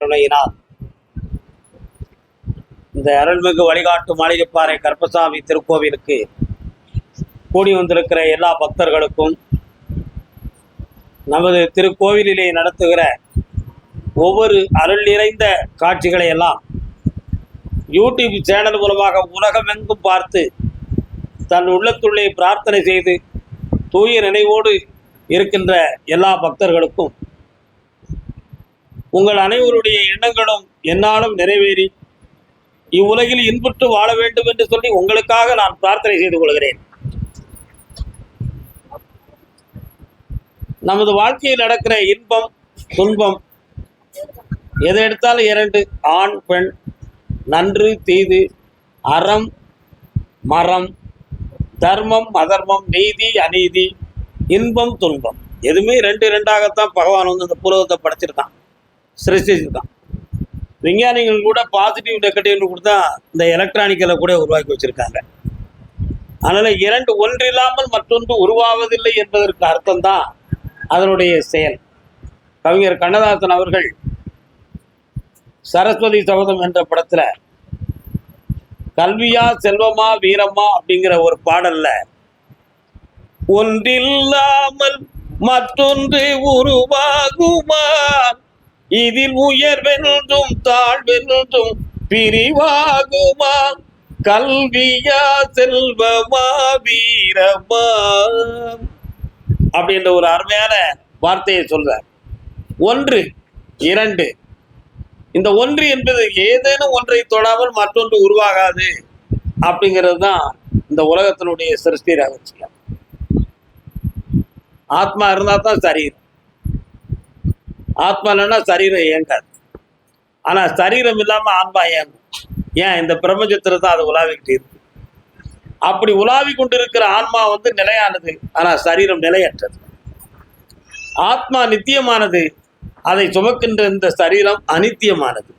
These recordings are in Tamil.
துணையினால் இந்த அருள்மிகு வழிகாட்டு மாளிகைப்பாறை கருப்பசாமி திருக்கோவிலுக்கு கூடி வந்திருக்கிற எல்லா பக்தர்களுக்கும் நமது திருக்கோவிலிலே நடத்துகிற ஒவ்வொரு அருள் நிறைந்த காட்சிகளை எல்லாம் யூடியூப் சேனல் மூலமாக உலகமெங்கும் பார்த்து தன் உள்ளத்துள்ளே பிரார்த்தனை செய்து தூய நினைவோடு இருக்கின்ற எல்லா பக்தர்களுக்கும் உங்கள் அனைவருடைய எண்ணங்களும் என்னாலும் நிறைவேறி இவ்வுலகில் இன்புற்று வாழ வேண்டும் என்று சொல்லி உங்களுக்காக நான் பிரார்த்தனை செய்து கொள்கிறேன். நமது வாழ்க்கையில் நடக்கிற இன்பம் துன்பம் எதை எடுத்தாலும் இரண்டு, ஆண் பெண், நன்று தீது, அறம் மரம், தர்மம் அதர்மம், நீதி அநீதி, இன்பம் துன்பம், எதுவுமே ரெண்டு ரெண்டாகத்தான் பகவான் வந்து இந்த புலகத்தை படைச்சிருக்கான், சிருஷ்டிச்சிருக்கான். விஞ்ஞானிகள் கூட பாசிட்டிவ் நெகட்டிவ்னு கொடுத்தா இந்த எலக்ட்ரானிக்கலை கூட உருவாக்கி வச்சிருக்காங்க. அதனால இரண்டு ஒன்றில்லாமல் மற்றொன்று உருவாவதில்லை என்பதற்கு அர்த்தம்தான் அதனுடைய செயல். கவிஞர் கண்ணதாசன் அவர்கள் சரஸ்வதி சபதம் என்ற படத்துல கல்வியா செல்வமா வீரமா அப்படிங்கிற ஒரு பாடல்ல ஒன்றில்லாமல் மற்றொன்று உருவாகுமா, இதில் உயர்வென்றும் தாழ்வென்றும் பிரிவாகுமா, கல்வியா செல்வமா வீரமா அப்படின்ற ஒரு அருமையான வார்த்தையை சொல்றார். ஒன்று இரண்டு, இந்த ஒன்று என்பது ஏதேனும் ஒன்றை தொடாமல் மற்றொன்று உருவாகாது அப்படிங்கிறது தான் இந்த உலகத்தினுடைய சிருஷ்டி ரகசியம். ஆத்மா இருந்தால் தான் சரீரம், ஆத்மா இல்லைன்னா சரீரம் இயங்காது. ஆனால் சரீரம் இல்லாமல் ஆன்மா இயங்கும். ஏன்? இந்த பிரபஞ்சத்தில் தான் அது உலாவிக்கிட்டு இருக்கு. அப்படி உலாவி கொண்டிருக்கிற ஆன்மா வந்து நிலையானது, ஆனால் சரீரம் நிலையற்றது. ஆத்மா நித்தியமானது, அதை சுமக்கின்ற இந்த சரீரம் அனித்தியமானது.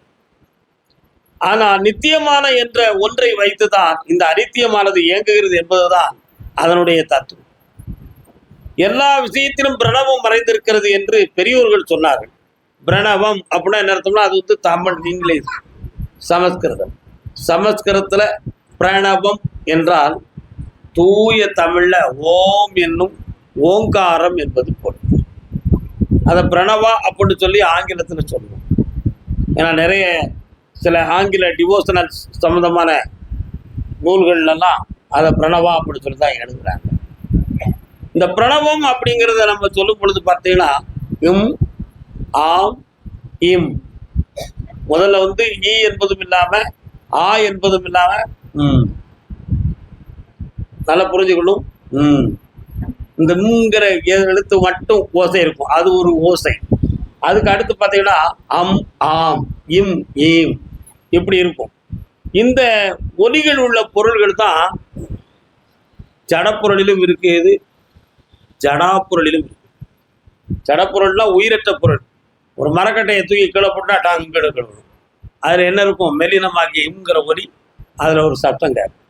ஆனால் நித்தியமான என்ற ஒன்றை வைத்துதான் இந்த அனித்தியமானது இயங்குகிறது என்பதுதான் அதனுடைய தத்துவம். எல்லா விஷயத்திலும் பிரணவம் மறைந்திருக்கிறது என்று பெரியோர்கள் சொன்னார்கள். பிரணவம் அப்படின்னா என்ன அர்த்தம்னா, அது வந்து தமிழ், இங்கிலீஷ், சமஸ்கிருதம். சமஸ்கிருதத்தில் பிரணவம் என்றால் தூய தமிழ்ல ஓம் என்னும் ஓங்காரம் என்பது பொருள். அதை பிரணவா அப்படின்னு சொல்லி ஆங்கிலத்தில் சொல்லுவோம். ஏன்னா நிறைய சில ஆங்கில டிவோஷனல் சம்பந்தமான நூல்கள்லாம் அதை பிரணவா அப்படின்னு சொல்லி தான் எழுதுறாங்க. இந்த பிரணவம் அப்படிங்கிறத நம்ம சொல்லும் பொழுது பார்த்தீங்கன்னா இம் ஆம் இம், முதல்ல வந்து ஈ என்பதும் இல்லாம ஆ என்பதும் இல்லாம நல்லா புரிஞ்சுக்கணும். இந்த முங்கிற எழுத்து மட்டும் ஓசை இருக்கும், அது ஒரு ஓசை. அதுக்கு அடுத்து பார்த்தீங்கன்னா அம் ஆம் இம் ஈம் இப்படி இருக்கும். இந்த ஒலிகள் உள்ள பொருள்கள் தான் ஜடப்பொருளிலும் இருக்குது, ஜடாப்பொருளிலும் இருக்கு. ஜடப்பொருள்லாம் உயிரற்ற பொருள். ஒரு மரக்கட்டையை தூக்கி கீழே போட்டா டாங்கு கீழே கழுவணும். அதில் என்ன இருக்கும்? மெல்லினமாகிய இம்ங்கிற ஒலி, அதில் ஒரு சத்தம் கேட்கும்.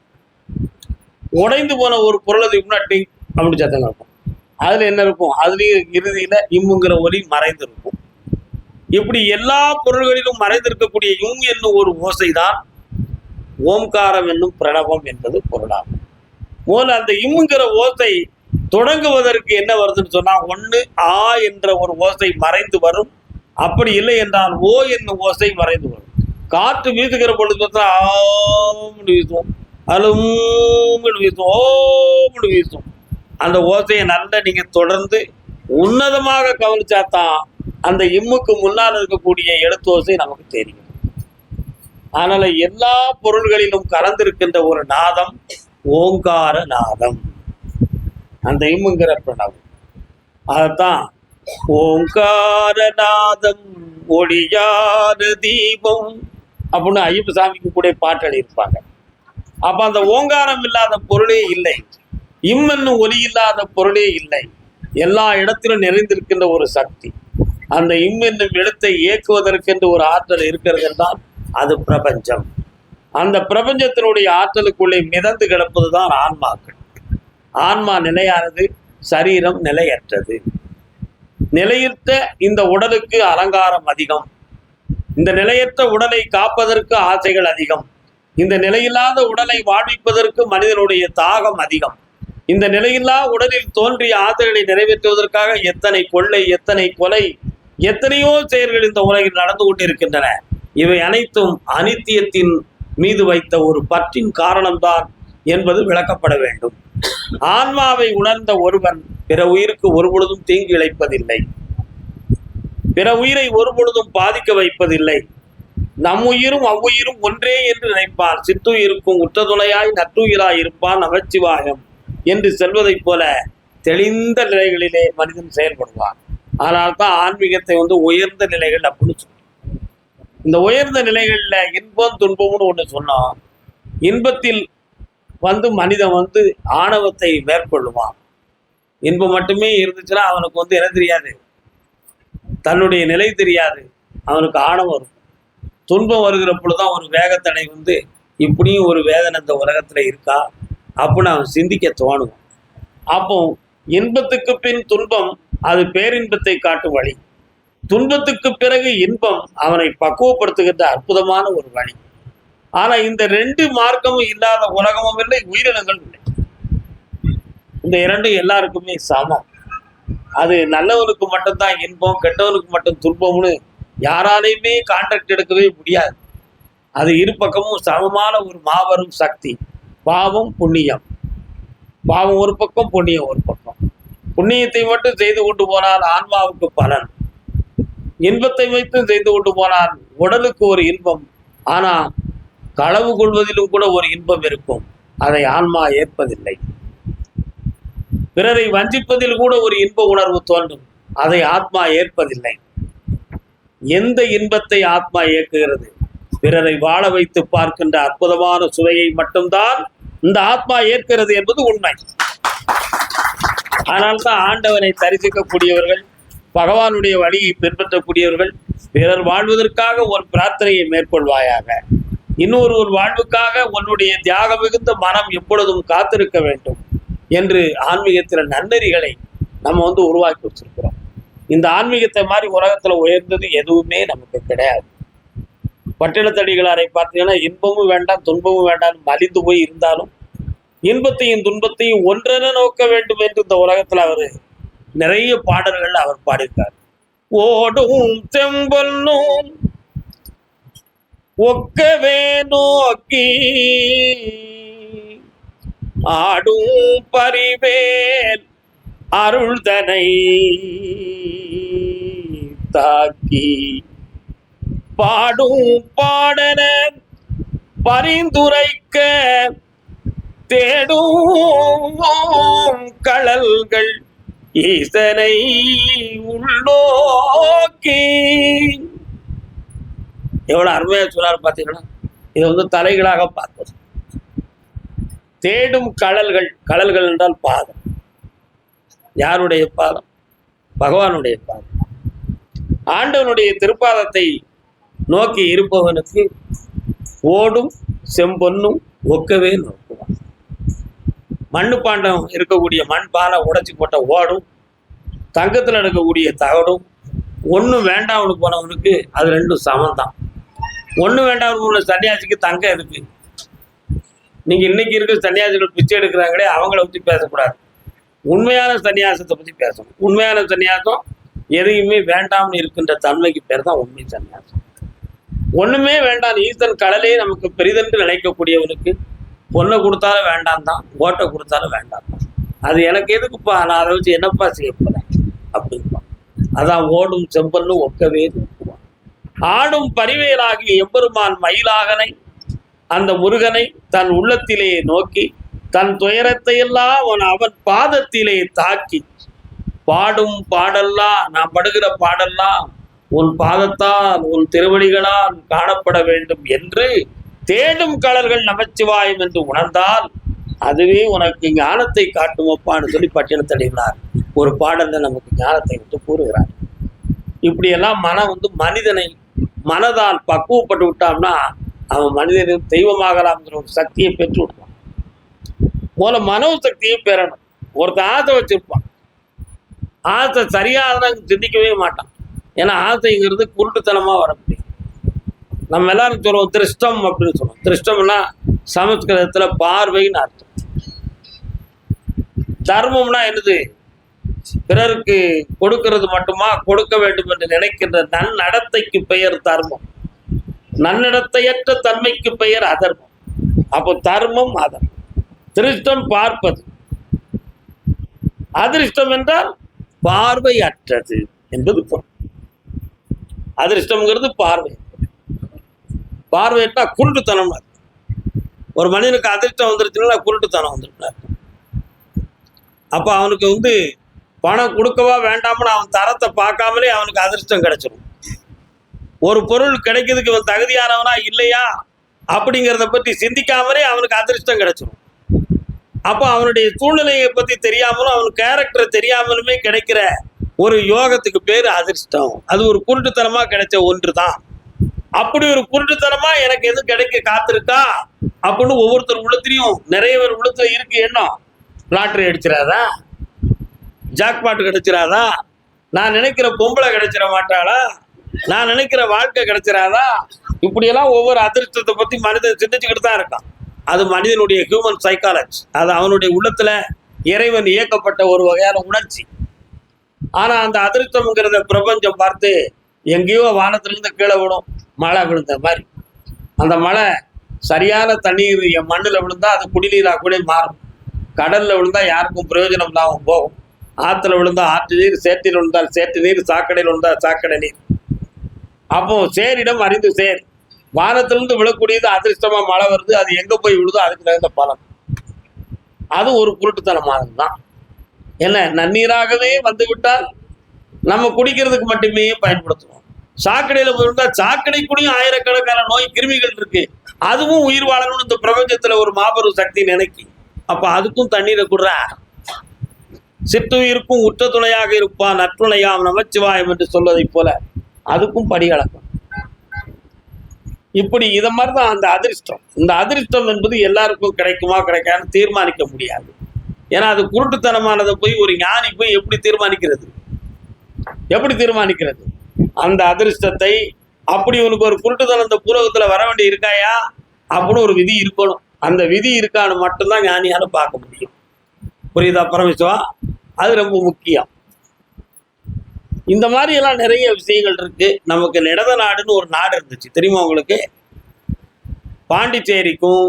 உடைந்து போன ஒரு பொருளை முன்னாடி அப்படி சத்தம் இருக்கும். அதில் என்ன இருக்கும்? அதுலேயும் இறுதியில் இம்முங்கிற ஒலி மறைந்திருக்கும். இப்படி எல்லா பொருள்களிலும் மறைந்திருக்கக்கூடிய இம் என்னும் ஒரு ஓசை தான் ஓம்காரம் என்னும் பிரணவம் என்பது பொருளாகும். முதல்ல அந்த இம்முங்கிற ஓசை தொடங்குவதற்கு என்ன வருதுன்னு சொன்னா, ஒன்று ஆ என்ற ஒரு ஓசை மறைந்து வரும். அப்படி இல்லை என்றால் ஓ என்னும் ஓசை மறைந்து வரும். காற்று வீசுகிற பொழுது பார்த்தா ஆம்னு வீசுவோம், அலும்னு வீசுவோம், ஓம்னு வீசுவோம். அந்த ஓசையை நல்லா நீங்க தொடர்ந்து உன்னதமாக கவனிச்சாதான் அந்த இம்முக்கு முன்னால் இருக்கக்கூடிய எழுத்து ஓசை நமக்கு தெரியும். அதனால எல்லா பொருள்களிலும் கலந்திருக்கின்ற ஒரு நாதம் ஓங்கார நாதம், அந்த இம்முங்கிற பிரணவம். அதைத்தான் ஓங்காரநாதம் ஒளியான தீபம் அப்படின்னு ஐயப்ப சாமிக்கு கூட பாட்டு எழுதியிருப்பாங்க. அப்ப அந்த ஓங்காரம் இல்லாத பொருளே இல்லை, இம் என்னும் ஒலி இல்லாத பொருளே இல்லை. எல்லா இடத்திலும் நிறைந்திருக்கின்ற ஒரு சக்தி, அந்த இம் என்னும் எழுத்தை இயக்குவதற்கென்று ஒரு ஆற்றல் இருக்கிறது என்றால் அது பிரபஞ்சம். அந்த பிரபஞ்சத்தினுடைய ஆற்றலுக்குள்ளே மிதந்து கிடப்பதுதான் ஆன்மாக்கள். ஆன்மா நிலையானது, சரீரம் நிலையற்றது. நிலையிட்ட இந்த உடலுக்கு அலங்காரம் அதிகம், இந்த நிலையற்ற உடலை காப்பதற்கு ஆசைகள் அதிகம். இந்த நிலையில்லாத உடலை வாழ்விப்பதற்கு மனிதனுடைய தாகம் அதிகம். இந்த நிலையில்லா உடலில் தோன்றிய ஆசைகளை நிறைவேற்றுவதற்காக எத்தனை கொள்ளை, எத்தனை கொலை, எத்தனையோ செயல்கள் இந்த உலகில் நடந்து கொண்டிருக்கின்றன. இவை அனைத்தும் அனித்தியத்தின் மீது வைத்த ஒரு பற்றின் காரணம்தான் என்பது விளக்கப்பட வேண்டும். ஆன்மாவை உணர்ந்த ஒருவன் பிற உயிருக்கு ஒருபொழுதும் தீங்கு இழைப்பதில்லை, பிற உயிரை ஒருபொழுதும் பாதிக்க வைப்பதில்லை. நம் உயிரும் அவ்வுயிரும் ஒன்றே என்று நினைப்பான். சிற்றுயிருக்கும் உற்றதுணையாய் நற்றுயிராய் இருப்பான் நமச்சிவாயம் என்று செல்வதைப் போல தெளிந்த நிலைகளிலே மனிதன் செயல்படுவான். ஆனால் தான் ஆன்மீகத்தை உயர்ந்த நிலைகள் அப்படின்னு சொல்லுவோம். இந்த உயர்ந்த நிலைகளில் இன்பம் துன்பம்னு ஒன்று சொன்னோம். இன்பத்தில் மனிதன் ஆணவத்தை மேற்கொள்ளுவான். இன்பம் மட்டுமே இருந்துச்சுன்னா அவனுக்கு என்ன தெரியாது, தன்னுடைய நிலை தெரியாது, அவனுக்கு ஆணவம் இருக்கும். துன்பம் வருகிற பொழுதுதான் ஒரு வேகத்தடை இப்படியும் ஒரு வேதனை இந்த உலகத்துல இருக்கா அப்படின்னு அவன் சிந்திக்க தோணும். அப்போ இன்பத்துக்கு பின் துன்பம் அது பேரின்பத்தை காட்டும் வழி. துன்பத்துக்கு பிறகு இன்பம் அவனை பக்குவப்படுத்துகின்ற அற்புதமான ஒரு வழி. ஆனா இந்த ரெண்டு மார்க்கமும் இல்லாத உலகமும் இல்லை, உயிரினங்கள் இல்லை. இந்த இரண்டும் எல்லாருக்குமே சமம். அது நல்லவனுக்கு மட்டும்தான் இன்பம், கெட்டவனுக்கு மட்டும் துன்பம்னு யாராலையுமே கான்ட்ராக்ட் எடுக்கவே முடியாது. அது இரு பக்கமும் சமமான ஒரு மாபெரும் சக்தி. பாவம் புண்ணியம், பாவம் ஒரு பக்கம், புண்ணியம் ஒரு பக்கம். புண்ணியத்தை மட்டும் செய்து கொண்டு போனால் ஆன்மாவுக்கு பலன், இன்பத்தை வைத்தும் செய்து கொண்டு போனால் உடலுக்கு ஒரு இன்பம். ஆனா களவு கொள்வதிலும் கூட ஒரு இன்பம் இருக்கும், அதை ஆன்மா ஏற்பதில்லை. பிறரை வஞ்சிப்பதில் கூட ஒரு இன்ப உணர்வு தோன்றும், அதை ஆத்மா ஏற்பதில்லை. எந்த இன்பத்தை ஆத்மா இயக்குகிறது? பிறரை வாழ வைத்து பார்க்கின்ற அற்புதமான சுவையை மட்டும்தான் இந்த ஆத்மா ஏற்கிறது என்பது உண்மை. அதனால்தான் ஆண்டவனை தரிசிக்கக்கூடியவர்கள், பகவானுடைய வழியை பின்பற்றக்கூடியவர்கள், பிறர் வாழ்வதற்காக ஒரு பிரார்த்தனையை மேற்கொள்வாயாக, இன்னொரு வாழ்வுக்காக உன்னுடைய தியாக மிகுந்த மனம் எப்பொழுதும் காத்திருக்க வேண்டும் என்று ஆன்மீகத்தில் நன்னெறிகளை நம்ம உருவாக்கி வச்சிருக்கிறோம். இந்த ஆன்மீகத்தை மாதிரி உலகத்துல உயர்ந்தது எதுவுமே நமக்கு கிடையாது. பட்டினத்தடிகளாரை பார்த்தீங்கன்னா இன்பமும் வேண்டாம் துன்பமும் வேண்டாம் மலிந்து போய் இருந்தாலும் இன்பத்தையும் துன்பத்தையும் ஒன்றென நோக்க வேண்டும் என்று இந்த உலகத்துல அவர் நிறைய பாடல்கள் அவர் பாடியிருக்கார். ஓடும் செம்பொன்னும் ஒக்கவே நோக்கி ஆடும் பரிவேல் அருள்தனை தாக்கி பாடும் பாடன பரிந்துரைக்க தேடும் கழல்கள் ஈசனை உள்ளோக்கி. எவ்வளவு அருமையா சொன்னார் பார்த்தீங்கன்னா. இது தலைகளாக பார்த்தது. தேடும் கழல்கள், கழல்கள் என்றால் பாதம். யாருடைய பாதம்? பகவானுடைய பாதம். ஆண்டவனுடைய திருப்பாதத்தை நோக்கி இருப்பவனுக்கு ஓடும் செம்பொன்னும் ஒக்கவே நோக்குவான். மண்ணு பாண்டம் இருக்கக்கூடிய மண் பாலை உடைச்சி போட்ட ஓடும், தங்கத்தில் இருக்கக்கூடிய தகடும், ஒன்றும் வேண்டாம்னு போனவனுக்கு அது ரெண்டும் சமம் தான். ஒன்றும் வேண்டாம் போன சன்னியாசிக்கு தங்கம் இருக்கு. நீங்க இன்னைக்கு இருக்கிற சன்னியாசிகள் பிச்சை எடுக்கிறாங்களே, அவங்கள பற்றி பேசக்கூடாது. உண்மையான சன்னியாசத்தை பற்றி பேசணும். உண்மையான சன்னியாசம் எதையுமே வேண்டாம்னு இருக்கின்ற தன்மைக்கு பேர் தான் உண்மை சன்னியாசம். ஒண்ணுமே வேண்டாம், ஈஸ்வரன் கடலே நமக்கு பெரிதென்று நினைக்கக்கூடியவனுக்கு பொண்ணை கொடுத்தாலும் வேண்டாம் தான், ஓட்டை கொடுத்தாலும் வேண்டாம் தான். அது எனக்கு எதுக்குப்பா, நான் அதை வச்சு என்னப்பா செய்ய போறேன் அப்படின்பா. அதான் ஓடும் செம்பன்னு ஒக்கவே நோக்குவான். ஆடும் பரிவேலாகிய எம்பெருமான் மயிலாகனை, அந்த முருகனை தன் உள்ளத்திலே நோக்கி தன் துயரத்தை எல்லாம் அவன் பாதத்திலே தாக்கி பாடும் பாடல்லாம், நான் படுகிற பாடல்லாம் உன் பாதத்தால் உன் திருவடிகளால் காணப்பட வேண்டும் என்று தேடும் கழல்கள் நமச்சிவாயம் என்று உணர்ந்தால் அதுவே உனக்கு ஞானத்தை காட்டுமப்பான்னு சொல்லி பட்டினத்தடிகளார் ஒரு பாடல்ல நமக்கு ஞானத்தை கூறுகிறார். இப்படியெல்லாம் மனம் மனிதனை மனதால் பக்குவப்பட்டு விட்டான்னா அவன் மனிதனும் தெய்வமாகலாம்ங்கிற ஒரு சக்தியை பெற்று விடுவான். போல மனோ சக்தியை பெறணும். ஒருத்தர் ஆசை வச்சிருப்பான், ஆசை சரியானதான் சிந்திக்கவே மாட்டான். ஏன்னா ஆசைங்கிறது குருட்டுத்தனமா வர முடியும். நம்ம எல்லாரும் சொல்லுவோம் திருஷ்டம் அப்படின்னு சொல்லுவோம். திருஷ்டம்னா சமஸ்கிருதத்துல பார்வைன்னு அர்த்தம். தர்மம்னா என்னது? பிறருக்கு கொடுக்கிறது மட்டுமா? கொடுக்க வேண்டும் என்று நினைக்கின்ற நன்னடத்தைக்கு பெயர் தர்மம். நன்னடத்தையற்ற தன்மைக்கு பெயர் அதர்மம். அப்போ தர்மம் அதர்மம். திருஷ்டம் பார்ப்பது, அதிர்ஷ்டம் என்றால் பார்வை அற்றது என்பது பொருள். அதிர்ஷ்டம்ங்கிறது பார்வை. பார்வையிட்டா குருட்டுத்தனம். ஒரு மனிதனுக்கு அதிர்ஷ்டம் வந்துருச்சுன்னா குருட்டுத்தனம் வந்துருக்கார். அப்ப அவனுக்கு பணம் கொடுக்கவா வேண்டாம்னு அவன் தரத்தை பார்க்காமலே அவனுக்கு அதிர்ஷ்டம் கிடைச்சிடும். ஒரு பொருள் கிடைக்கிறதுக்கு இவன் தகுதியானவனா இல்லையா அப்படிங்கிறத பற்றி சிந்திக்காமலே அவனுக்கு அதிர்ஷ்டம் கிடைச்சிடும். அப்போ அவனுடைய சூழ்நிலையை பற்றி தெரியாமலும் அவன் கேரக்டரை தெரியாமலுமே கிடைக்கிற ஒரு யோகத்துக்கு பேர் அதிர்ஷ்டம். அது ஒரு குருட்டுத்தனமா கிடைச்ச ஒன்று தான். அப்படி ஒரு குருட்டுத்தனமா எனக்கு எது கிடைக்க காத்திருக்கா அப்படின்னு ஒவ்வொருத்தர் உள்ளத்திலையும் நிறைய பேர் உள்ளத்துல இருக்கு. எண்ணம் லாட்டரி அடிச்சிடாதா, ஜாக்பாட்டு கிடைச்சிடாதா, நான் நினைக்கிற பொம்பளை கிடைச்சிட மாட்டாளா, நான் நினைக்கிற வாழ்க்கை கிடைச்சிடாதா, இப்படியெல்லாம் ஒவ்வொரு அதிர்ஷ்டத்தை பத்தி மனிதன் சிந்திச்சுக்கிட்டு தான் இருக்கான். அது மனிதனுடைய ஹியூமன் சைக்காலஜி. அது அவனுடைய உள்ளத்துல இறைவன் இயக்கப்பட்ட ஒரு வகையான உணர்ச்சி. ஆனா அந்த அதிர்ஷ்டம்ங்கிறத பிரபஞ்சம் பார்த்து எங்கேயோ வானத்திலிருந்து கீழே விடும், மழை விழுந்த மாதிரி. அந்த மழை சரியான தண்ணீர் என் மண்ணில் விழுந்தா அது குடிநீராக கூட மாறும். கடல்ல விழுந்தா யாருக்கும் பிரயோஜனம் இல்லாமல் போகும். ஆற்றுல விழுந்தா ஆற்று நீர், சேற்றில் விழுந்தால் சேற்று நீர், சாக்கடையில் விழுந்தால் சாக்கடை நீர். அப்போ சேரிடம் அறிந்து சேர். வானத்திலிருந்து விழக்கூடியது அதிர்ஷ்டமா மழை வருது, அது எங்க போய் விழுதோ அதுக்கு தகுந்த பலன். அது ஒரு குருட்டுத்தனமானதுதான். என்ன, நன்னீராகவே வந்து விட்டால் நம்ம குடிக்கிறதுக்கு மட்டுமே பயன்படுத்துவோம். சாக்கடையில விழுந்தா சாக்கடை குடியும் ஆயிரக்கணக்கான நோய் கிருமிகள் இருக்கு, அதுவும் உயிர் வாழணும்னு இந்த பிரபஞ்சத்துல ஒரு மாபெரும் சக்தி நினைக்கி. அப்ப அதுக்கும் தண்ணீரை குடுற. சிற்றுயிருக்கும் உற்ற துணையாக இருப்பான் நற்றுணையாம் நமச்சிவாயம் என்று சொல்வதை போல அதுக்கும் படிகளக்கம். இப்படி இத மாதிரிதான் அந்த அதிர்ஷ்டம். இந்த அதிர்ஷ்டம் என்பது எல்லாருக்கும் கிடைக்குமா கிடைக்காதுன்னு தீர்மானிக்க முடியாது. ஏன்னா அது குருட்டுத்தனமானதை போய் ஒரு ஞானி போய் எப்படி தீர்மானிக்கிறது? அந்த அதிர்ஷ்டத்தை அப்படி உனக்கு ஒரு குருட்டுத்தனம் இந்த பூலகத்துல வர வேண்டி இருக்காயா அப்படின்னு ஒரு விதி இருக்கணும். அந்த விதி இருக்கான்னு மட்டும்தான் ஞானியால பார்க்க முடியும். புரியுதா பரமேஸ்வரா? அது ரொம்ப முக்கியம். இந்த மாதிரி எல்லாம் நிறைய விஷயங்கள் இருக்கு. நமக்கு நிடத நாடுன்னு ஒரு நாடு இருந்துச்சு, தெரியுமா உங்களுக்கு? பாண்டிச்சேரிக்கும்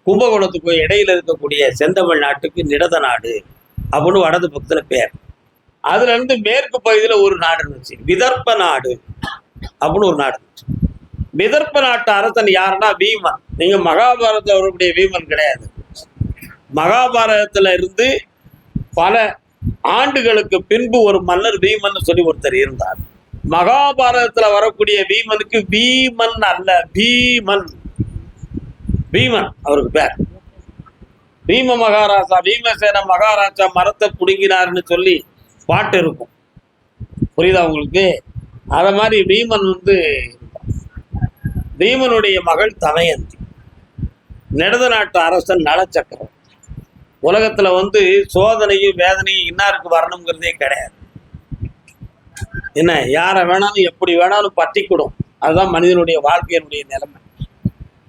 கும்பகோணத்துக்கும் இடையில இருக்கக்கூடிய செந்தமிழ் நாட்டுக்கு நிடத நாடு அப்படின்னு வடது பக்கத்துல பேர். அதுல இருந்து மேற்கு பகுதியில ஒரு நாடு இருந்துச்சு, விதர்ப்ப நாடு அப்படின்னு ஒரு நாடு இருந்துச்சு. விதர்ப்ப நாட்டு அரசன் யாருன்னா வீமன். நீங்க மகாபாரதத்தில் வரக்கூடிய வீமன் கிடையாது. மகாபாரதத்துல இருந்து பல ஆண்டுகளுக்கு பின்பு ஒரு மன்னர் வீமன் சொல்லி ஒருத்தர் இருந்தார். மகாபாரதத்துல வரக்கூடிய வீமனுக்கு வீமன் அல்ல, பீமன். பீமன் அவருக்கு பேர். பீம மகாராஜா, பீமசேன மகாராஜா மரத்தை புடுங்கினார்னு சொல்லி பாட்டு இருக்கும், புரியுதா உங்களுக்கு? அத மாதிரி பீமன் பீமனுடைய மகள் தமயந்தி. நிடத நாட்டு அரசன் நலச்சக்கரம். உலகத்துல சோதனையும் வேதனையும் இன்னாருக்கு வரணுங்கிறதே கிடையாது. என்ன, யாரை வேணாலும் எப்படி வேணாலும் பற்றிக்கூடும். அதுதான் மனிதனுடைய வாழ்க்கையினுடைய நிலைமை.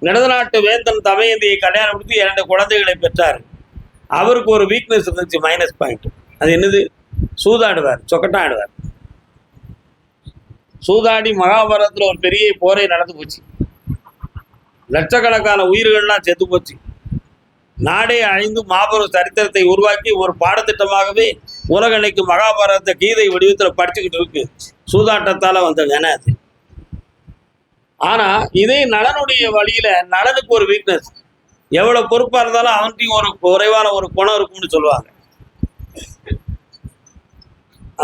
நிடத நாட்டு வேந்தன் தமயந்தியை கல்யாணம் கொடுத்து 2 குழந்தைகளை பெற்றார். அவருக்கு ஒரு வீக்னஸ் இருந்துச்சு, மைனஸ் பாயிண்ட். அது என்னது? சூதாடுவார், சொக்கட்டா ஆடுவார். சூதாடி மகாபாரதத்துல ஒரு பெரிய போரை நடந்து போச்சு. லட்சக்கணக்கான உயிர்கள்லாம் செத்து போச்சு. நாடே அழிந்து மாபெரும் சரித்திரத்தை உருவாக்கி ஒரு பாடத்திட்டமாகவே உலக இன்னைக்கு மகாபாரதத்தை கீதை வடிவத்தில் படிச்சுக்கிட்டு இருக்கு. சூதாட்டத்தால வந்த வேணா அது. ஆனா இதே நலனுடைய வழியில நலனுக்கு ஒரு வீக்னஸ். எவ்வளவு பொறுப்பா இருந்தாலும் அவன்கிட்டையும் ஒரு குறைவான ஒரு குணம் இருக்கும்னு சொல்லுவாங்க.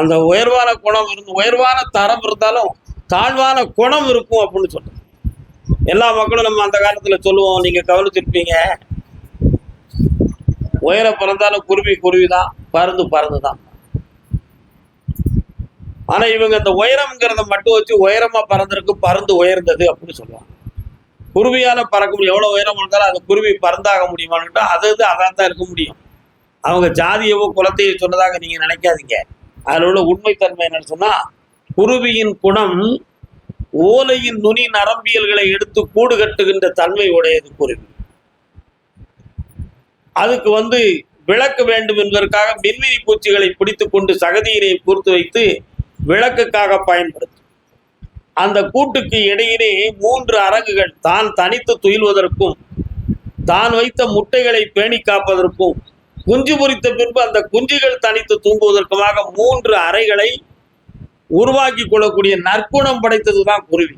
அந்த உயர்வான குணம் உயர்வான தரம் இருந்தாலும் தாழ்வான குணம் இருக்கும் அப்படின்னு சொல்றோம். எல்லா மக்களும் நம்ம அந்த காலத்துல சொல்லுவோம், நீங்க கவனிச்சிருப்பீங்க, உயர பிறந்தாலும் குருவிதான், பறந்துதான். ஆனா இவங்க இந்த உயரம்ங்கிறத மட்டும் வச்சு உயரமா பறந்திருக்கு, பறந்து உயர்ந்தது அப்படின்னு சொல்லுவாங்க. குருவியால பறக்க முடியும். எவ்வளவு உயரம் இருந்தாலும் அது குருவி பறந்தாக முடியுமான்னு அதான் தான் இருக்க முடியும். அவங்க ஜாதியவோ குலத்தையோ சொன்னதாக நீங்க நினைக்காதீங்க. அதில் உள்ள உண்மைத்தன்மை என்னன்னு சொன்னா, குருவியின் குணம் ஓலையின் நுனி நரம்பியல்களை எடுத்து கூடு கட்டுகின்ற தன்மை உடையது குருவி. அதுக்கு விளக்கு வேண்டும் என்பதற்காக மின்மினி பூச்சிகளை பிடித்து கொண்டு சகதியினை பூர்த்து வைத்து விளக்குக்காக பயன்படுத்தும். அந்த கூட்டுக்கு இடையிலே 3 அரங்குகள் தான் தனித்து துயில்வதற்கும் தான் வைத்த முட்டைகளை பேணி காப்பதற்கும் குஞ்சு பொரித்த பின்பு அந்த குஞ்சுகள் தனித்து தூங்குவதற்குமாக 3 அறைகளை உருவாக்கி கொள்ளக்கூடிய நற்குணம் படைத்ததுதான் குருவி.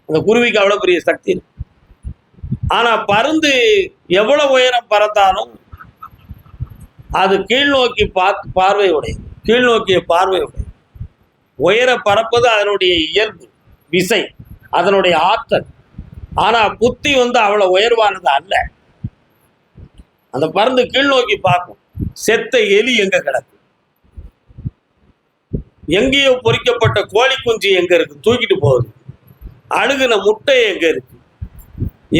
அந்த குருவிக்கு அவ்வளவு பெரிய சக்தி இருக்கு. ஆனா பருந்து எவ்வளவு உயரம் பறந்தாலும் அது கீழ்நோக்கி பார்வை உடையது, கீழ்நோக்கிய பார்வை உடையது. உயர பறப்பது அதனுடைய இயல்பு, விசை, அதனுடைய ஆற்றல். ஆனா புத்தி அவ்வளவு உயர்வானது அல்ல. அந்த பருந்து கீழ்நோக்கி பார்க்கும். செத்த எலி எங்க கிடக்கு, எங்கேயோ பொறிக்கப்பட்ட கோழி குஞ்சு எங்க இருக்கு, தூக்கிட்டு போகுது. அழுகுன முட்டை எங்க இருக்கு,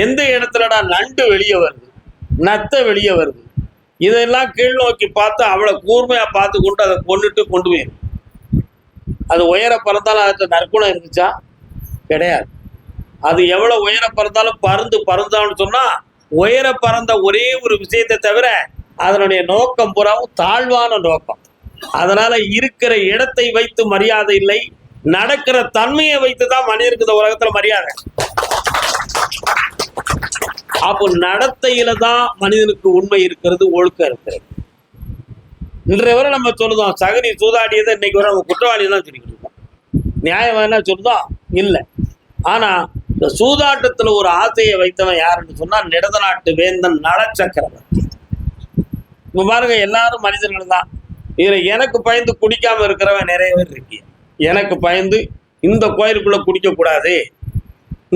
எந்த இடத்துலடா நண்டு வெளியே வருது, நத்த வெளியே வருது, இதெல்லாம் கீழ் நோக்கி பார்த்து அவ்வளவு கூர்மையா பார்த்து கொண்டு அதை கொண்டுட்டு கொண்டு போயிடும். அது உயர பறந்தாலும் அதுக்கு நற்குணம் இருந்துச்சா? கிடையாது. அது எவ்வளவு உயர பறந்தாலும் பறந்தான்னு சொன்னா உயர பறந்த ஒரே ஒரு விஷயத்தை தவிர அதனுடைய நோக்கம் புறாவும் தாழ்வான நோக்கம். அதனால இருக்கிற இடத்தை வைத்து மரியாதை இல்லை, நடக்கிற தன்மையை வைத்துதான் மனிதருக்கு இந்த உலகத்துல மரியாதை. அப்போ நடத்தையில தான் மனிதனுக்கு உண்மை இருக்கிறது, ஒழுக்கம் இருக்கிறது. இன்றைய வரை நம்ம சொல்லுதோம் சகனி சூதாடியதை இன்னைக்கு வரை நம்ம குற்றவாளி தான் சொல்லிக்கிட்டு இருக்கோம். நியாயம் என்ன சொல்லுதோம்? இல்லை. ஆனா இந்த சூதாட்டத்துல ஒரு ஆசையை வைத்தவன் யாருன்னு சொன்னா நிடத நாட்டு வேந்தன் நலச்சக்கரவர்த்தி. இப்ப பாருங்க, எல்லாரும் மனிதர்கள் தான். இதுல எனக்கு பயந்து குடிக்காம இருக்கிறவன் நிறைய பேர் இருக்கீங்க. எனக்கு பயந்து இந்த கோயிலுக்குள்ள குடிக்க கூடாது,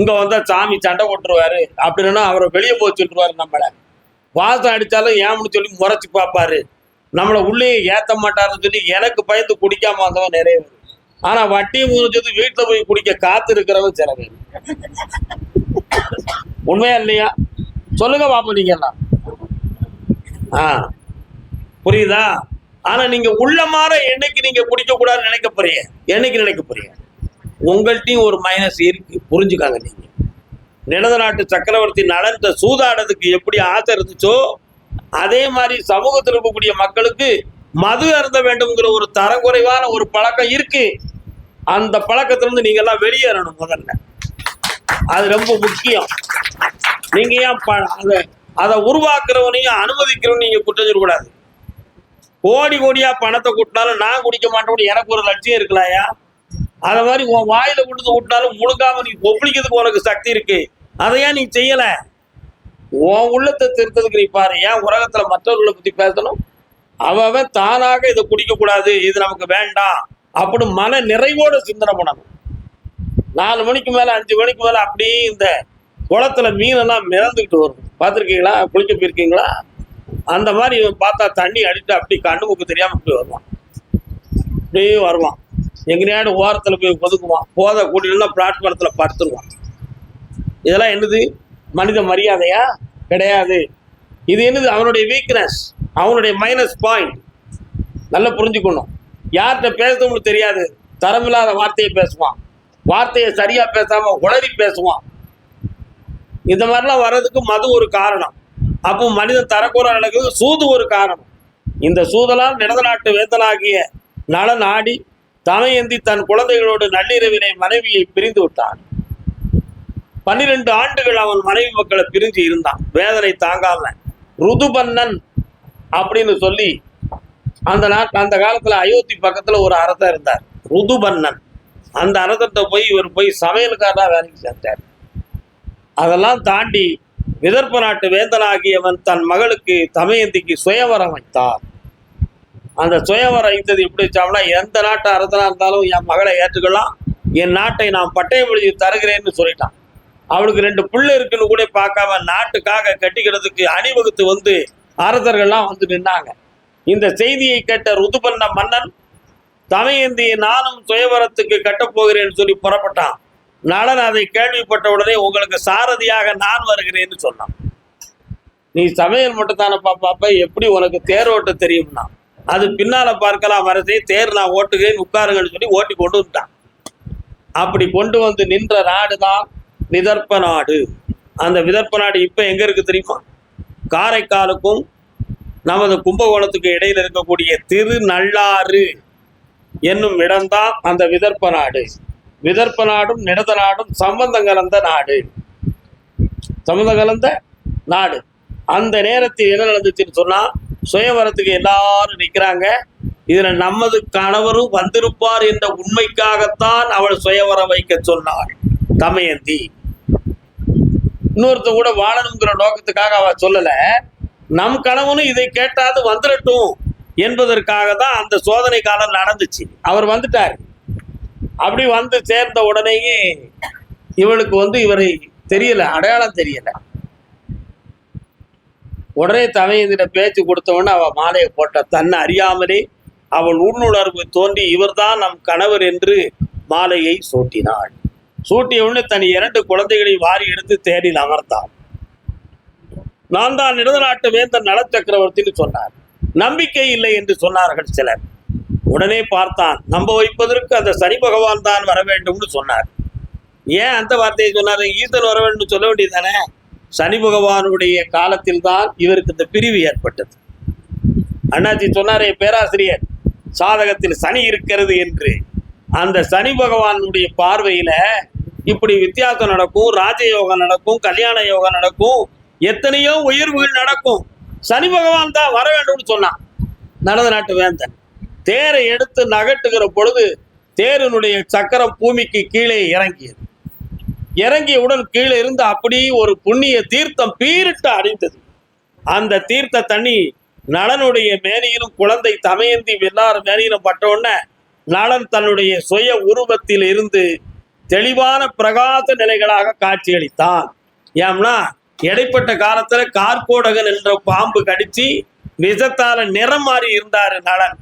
இங்க வந்தா சாமி சண்டை போட்டுருவாரு அப்படின்னா அவரை வெளியே போய் சொல்லிடுவாரு. நம்மளை வாசம் அடிச்சாலும் ஏன்னு சொல்லி முறைச்சு பார்ப்பாரு, நம்மளை உள்ளே ஏத்த மாட்டாருன்னு சொல்லி எனக்கு பயந்து குடிக்காம வந்தவன் நிறைய பேர். ஆனா வட்டியை முடிஞ்சது வீட்டுல போய் குடிக்க காத்து இருக்கிறவன் சில பேர். உண்மையா இல்லையா? சொல்லுங்க பாப்போம் நீங்க எல்லாம். புரியுதா? ஆனா நீங்க உள்ள மாற என்னைக்கு நீங்க குடிக்க கூடாதுன்னு நினைக்க போறீங்க? என்னைக்கு நினைக்க போறீங்க? உங்கள்கிட்டையும் ஒரு மைனஸ் இருக்கு, புரிஞ்சுக்காங்க. நீங்க நிடத நாட்டு சக்கரவர்த்தி நலன் சூதாடுறதுக்கு எப்படி ஆசை இருந்துச்சோ அதே மாதிரி சமூகத்தில் இருக்கக்கூடிய மக்களுக்கு மது அருந்த வேண்டும்ங்கிற ஒரு தரங்குறைவான ஒரு பழக்கம் இருக்கு. அந்த பழக்கத்திலிருந்து நீங்க எல்லாம் வெளியேறணும். முதல்ல அது ரொம்ப முக்கியம். நீங்க ஏன் அதை உருவாக்குறவனையும் அனுமதிக்கிறவனையும் நீங்க குற்றம் சொல்லக்கூடாது. கோடி கோடியா பணத்தை கூட்டினாலும் நான் குடிக்க மாட்டேன்னு எனக்கு ஒரு லட்சியம் இருக்கலாயா? அத மாதிரி உன் வாயில கொண்டு ஊட்டினாலும் முழுக்காம நீ ஒப்பளிக்கிறதுக்கு உனக்கு சக்தி இருக்கு. அதையா நீ செய்யல? உன் உள்ளத்தை திருத்ததுக்கு நீ பாரு. ஏன் உலகத்துல மற்றவர்களை பத்தி பேசணும்? அவன் தானாக இதை குடிக்க கூடாது, இது நமக்கு வேண்டாம் அப்படி மன நிறைவோட சிந்தனை பண்ணணும். 4 மணிக்கு மேல 5 மணிக்கு மேல அப்படியே இந்த குளத்துல மீனெல்லாம் மிதந்துக்கிட்டு வரும். பார்த்துருக்கீங்களா? குளிக்க போயிருக்கீங்களா? அந்த மாதிரி பார்த்தா தண்ணி அடிட்டு அப்படி கண்ணு முக்கு தெரியாம இப்படி வருவான். அப்படியே வருவான். எங்கேயாவது ஓரத்துல போய் ஒதுக்குவான். போதை கூட்டிட்டு பிளாட்பாரத்துல படுத்துருவான். இதெல்லாம் என்னது? மனித மரியாதையா? கிடையாது. இது என்னது? அவனுடைய வீக்னஸ், அவனுடைய மைனஸ் பாயிண்ட். நல்லா புரிஞ்சுக்கணும். யார்கிட்ட பேசணும்னு தெரியாது, தரமில்லாத வார்த்தையை பேசுவான். வார்த்தையை சரியா பேசாம உளறி பேசுவான். இந்த மாதிரிலாம் வர்றதுக்கு மது ஒரு காரணம். அப்போ மனிதன் தரக்குறை நடக்குது, சூது ஒரு காரணம். இந்த சூதலால் நிடத நாட்டு வேந்தனாகிய நலன் ஆடி தமையந்தி தன் குழந்தைகளோடு நள்ளிரவினை மனைவியை பிரிந்து விட்டான். 12 ஆண்டுகள் அவன் மனைவி மக்களை பிரிஞ்சு இருந்தான், வேதனை தாங்காம. ருதுபன்னன் அப்படின்னு சொல்லி அந்த காலத்துல அயோத்தி பக்கத்துல ஒரு அரசர் இருந்தார், ருதுபன்னன். அந்த அரசர்கிட்ட இவர் போய் சமையலுக்காரா வேலைக்கு சேர்ந்தார். அதெல்லாம் தாண்டி விதர்ப்ப நாட்டு வேந்தனாகியவன் தன் மகளுக்கு தமயந்திக்கு சுயவரம் வைத்தார். அந்த சுயவரம் வைத்தது எப்படி வச்சாங்கன்னா, எந்த நாட்டு அரசனா இருந்தாலும் என் மகளை ஏற்றுக்கலாம், என் நாட்டை நான் பட்டயம் எழுதி தருகிறேன்னு சொல்லிட்டான். அவளுக்கு 2 பிள்ளை இருக்குன்னு கூட பார்க்காம நாட்டுக்காக கட்டிக்கிறதுக்கு அணிவகுத்து அரசர்கள்லாம் நின்னாங்க. இந்த செய்தியை கேட்ட ருதுபன்ன மன்னன் தமயந்தியை நானும் சுயவரத்துக்கு கட்டப்போகிறேன்னு சொல்லி புறப்பட்டான். நலன் அதை கேள்விப்பட்ட உடனே உங்களுக்கு சாரதியாக நான் வருகிறேன்னு சொன்னான். நீ சமையல் மட்டும் தானே பாப்பா, எப்படி உனக்கு தேர் ஓட்ட தெரியும்னா? அது பின்னால பார்க்கலாம், வரசே தேர் நான் ஓட்டுகிறேன் உட்காருங்கன்னு சொல்லி ஓட்டி கொண்டு வந்துட்டான். அப்படி கொண்டு வந்து நின்ற நாடு தான் விதர்ப்ப நாடு. அந்த விதர்ப்ப நாடு இப்போ எங்கே இருக்குது தெரியுமா? காரைக்காலுக்கும் நமது கும்பகோணத்துக்கு இடையில் இருக்கக்கூடிய திருநள்ளாறு என்னும் இடம்தான் அந்த விதர்ப்ப நாடு. விதர்ப்ப நாடும் நிடத நாடும் சம்பந்தம் கலந்த நாடு. சம்பந்தம் கலந்த நாடு. அந்த நேரத்தில் என்ன நடந்துச்சுன்னு சொன்னால், சுயவரத்துக்கு எல்லாரும் நிற்கிறாங்க. இதில் நமது கணவரும் வந்திருப்பார் என்ற உண்மைக்காகத்தான் அவள் சுயவரம் வைக்க சொன்னாள் தமயந்தி. இன்னொருத்த கூட வாழணுங்கிற நோக்கத்துக்காக அவள் சொல்லலை. நம் கணவனும் இதை கேட்டாது வந்துடட்டும் என்பதற்காக தான் அந்த சோதனை காலம் நடந்துச்சு. அவர் வந்துட்டார். அப்படி வந்து சேர்ந்த உடனேயே இவளுக்கு வந்து இவரை தெரியல, அடையாளம் தெரியல. உடனே தமையந்திட பேச்சு கொடுத்தவொடனே அவள் மாலையை போட்ட. தன்னை அறியாமலே அவள் உள்ளுணர்வு தோன்றி இவர்தான் நம் கணவர் என்று மாலையை சூட்டினாள். சூட்டிய உடனே தன் 2 குழந்தைகளை வாரி எடுத்து தேரில் அமர்ந்தாள். நான் தான் நிடத நாட்டு வேந்தன் நல சக்கரவர்த்தின்னு சொன்னார். நம்பிக்கை இல்லை என்று சொன்னார்கள் சிலர். உடனே பார்த்தான், நம்ப வைப்பதற்கு அந்த சனி பகவான் தான் வர வேண்டும்னு சொன்னார். ஏன் அந்த வார்த்தையை சொன்னார்? ஈசன் வர வேண்டும் சொல்ல வேண்டியதானே. சனி பகவானுடைய காலத்தில் தான் இவருக்கு இந்த பிரிவு ஏற்பட்டது. அண்ணாச்சி சொன்னாரே பேராசிரியர், சாதகத்தில் சனி இருக்கிறது என்று. அந்த சனி பகவானுடைய பார்வையில இப்படி வித்தியாசம் நடக்கும், ராஜயோகம் நடக்கும், கல்யாண யோகம் நடக்கும், எத்தனையோ உயர்வுகள் நடக்கும். சனி பகவான் தான் வர வேண்டும்னு சொன்னான் நடத நாட்டு வேந்தன். தேரை எடுத்து நகட்டுகிற பொழுது தேரினுடைய சக்கரம் பூமிக்கு கீழே இறங்கியது. இறங்கியவுடன் கீழே இருந்து அப்படியே ஒரு புண்ணிய தீர்த்தம் பீரிட்டு அடைந்தது. அந்த தீர்த்த தண்ணி நளனுடைய மேனியிலும் குழந்தை தமயந்தி எல்லாரும் மேனியிலும் பட்டவுடனே நளன் தன்னுடைய சுய உருவத்தில் இருந்து தெளிவான பிரகாச நிலைகளாக காட்சியளித்தான். ஏம்னா இடைப்பட்ட காலத்துல கார்கோடகன் என்ற பாம்பு கடிச்சு விஷத்தால நிறம் மாறி இருந்தாரு நளன்.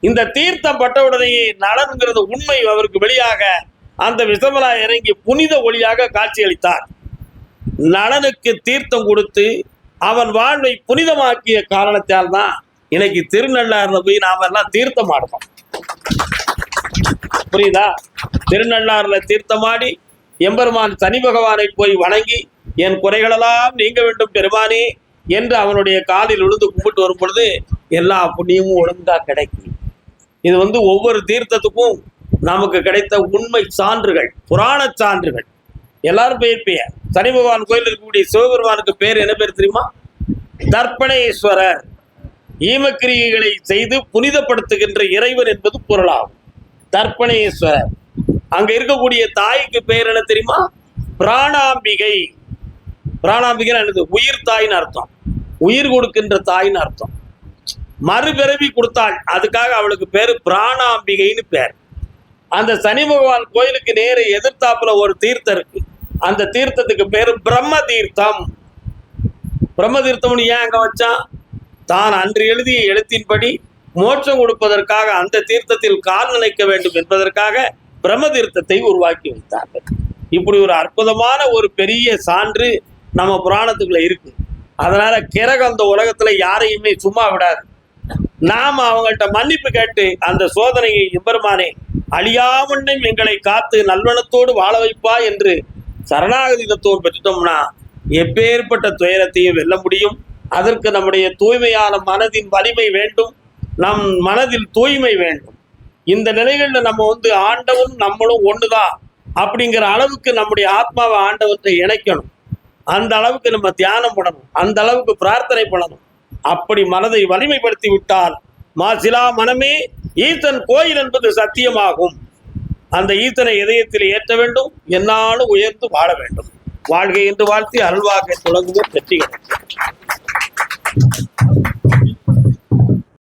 இந்த தீர்த்தம் பட்டவுடனேயே நளன்கிறது உண்மை அவருக்கு வெளியாக அந்த விஷமலா இறங்கி புனித ஒளியாக காட்சியளித்தார். நளனுக்கு தீர்த்தம் கொடுத்து அவன் வாழ்வை புனிதமாக்கிய காரணத்தால் தான் இன்னைக்கு திருநள்ளாறுல போய் நாம எல்லாம் தீர்த்தம் ஆடுறோம். புரியுதா? திருநள்ளாறுல தீர்த்தமாடி எம்பெருமான் சனி பகவானை போய் வணங்கி என் குறைகளெல்லாம் நீங்க வேண்டும் பெருமானே என்று அவனுடைய காலில் விழுந்து கும்பிட்டு வரும் பொழுது எல்லா புண்ணியமும் ஒழுங்கா கிடைக்கும். இது வந்து ஒவ்வொரு தீர்த்தத்துக்கும் நமக்கு கிடைத்த உண்மை சான்றுகள், புராண சான்றுகள். எல்லாரும் போயிருப்பீங்க. சனி பகவான் கோயில் இருக்கக்கூடிய சிவபெருமானுக்கு பேர் என்ன பேர் தெரியுமா? தர்ப்பணேஸ்வரர். ஈமக்கிரியைகளை செய்து புனிதப்படுத்துகின்ற இறைவன் என்பது பொருளாகும். தர்ப்பணேஸ்வரர். அங்க இருக்கக்கூடிய தாய்க்கு பேர் என்ன தெரியுமா? பிராணாம்பிகை. பிராணாம்பிகை என்னது? உயிர் தாய்ன்னு அர்த்தம். உயிர் கொடுக்கின்ற தாய்ன்னு அர்த்தம். மறுபிறவி கொடுத்தாள், அதுக்காக அவளுக்கு பேரு பிராணாம்பிகைன்னு பேர். அந்த சனி பகவான் கோயிலுக்கு நேர எதிர்த்தாப்புல ஒரு தீர்த்தம் இருக்கு. அந்த தீர்த்தத்துக்கு பேரு பிரம்ம தீர்த்தம். பிரம்ம தீர்த்தம்னு ஏன் அங்க வச்சான்? தான் அன்று எழுதிய எழுத்தின்படி மோட்சம் கொடுப்பதற்காக அந்த தீர்த்தத்தில் கால் நினைக்க வேண்டும் என்பதற்காக பிரம்ம தீர்த்தத்தை உருவாக்கி வைத்தார்கள். இப்படி ஒரு அற்புதமான ஒரு பெரிய சான்று நம்ம புராணத்துக்குள்ள இருக்கு. அதனால கிரகம் அந்த உலகத்துல யாரையுமே சும்மா விடாது. நாம அவங்கள்ட்ட மன்னிப்பு கேட்டு அந்த சோதனையை எம்பெருமானே அழியாமண்ணும் எங்களை காத்து நல்வனத்தோடு வாழ வைப்பா என்று சரணாகதி தத்துவம் பெற்றுட்டோம்னா எப்பேற்பட்ட துயரத்தையும் வெல்ல முடியும். அதற்கு நம்முடைய தூய்மையான மனதின் வலிமை வேண்டும். நம் மனதில் தூய்மை வேண்டும். இந்த நிலைகளில் நம்ம வந்து ஆண்டவன் நம்மளும் ஒண்ணுதான் அப்படிங்கிற அளவுக்கு நம்முடைய ஆத்மாவை ஆண்டவற்றை இணைக்கணும். அந்த அளவுக்கு நம்ம தியானம் பண்ணணும். அந்த அளவுக்கு பிரார்த்தனை பண்ணணும். அப்படி மனதை வலிமைப்படுத்தி விட்டால் மாசிலா மனமே ஈசன் கோயில் என்பது சத்தியமாகும். அந்த ஈசனை இதயத்தில் ஏற்ற வேண்டும். என்னாலும் உயர்ந்து வாழ வேண்டும். வாழ்கை என்று வாழ்த்தி அருள்வாக்கை தொடங்குவோம். வெற்றி கிடைக்கும்.